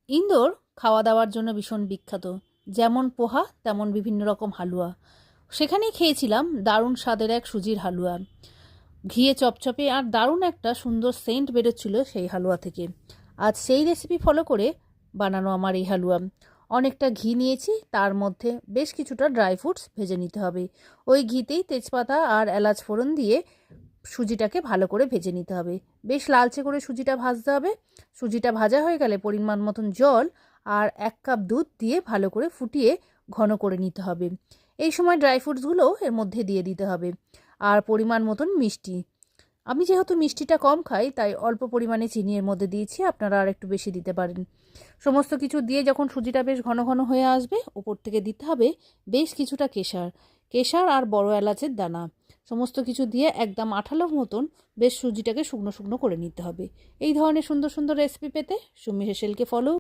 ইন্দোর খাওয়া দাওয়ার জন্য ভীষণ বিখ্যাত। যেমন পোহা তেমন বিভিন্ন রকম হালুয়া। সেখানেই খেয়েছিলাম দারুণ স্বাদের এক সুজির হালুয়া। ঘিয়ে চপচপে আর দারুণ একটা সুন্দর সেন্ট বেরোচ্ছিল সেই হালুয়া থেকে। আজ সেই রেসিপি ফলো করে বানানো আমার এই হালুয়া। অনেকটা ঘি নিয়েছি, তার মধ্যে বেশ কিছুটা ড্রাই ফ্রুটস ভেজে নিতে হবে। ওই ঘিতেই তেজপাতা আর এলাচ ফোড়ন দিয়ে সুজিটাকে ভালো করে ভেজে নিতে হবে। বেশ লালচে করে সুজিটা ভাজতে হবে। সুজিটা ভাজা হয়ে গেলে পরিমাণ মতন জল আর 1 কাপ দুধ দিয়ে ভালো করে ফুটিয়ে ঘন করে নিতে হবে। এই সময় ড্রাই ফ্রুটসগুলোও এর মধ্যে দিয়ে দিতে হবে। আর পরিমাণ মতন মিষ্টি। আমি যেহেতু মিষ্টিটা কম খাই তাই অল্প পরিমাণে চিনি এর মধ্যে দিয়েছি, আপনারা আর একটু বেশি দিতে পারেন। সমস্ত কিছু দিয়ে যখন সুজিটা বেশ ঘন ঘন হয়ে আসবে, ওপর থেকে দিতে হবে বেশ কিছুটা কেশর আর বড় এলাচের দানা। সমস্ত কিছু দিয়ে একদম আঠালো মতন বেশ সুজিটাকে শুকনো শুকনো করে নিতে হবে। এই ধরনের সুন্দর সুন্দর রেসিপি পেতে সুমি হেসেলকে ফলো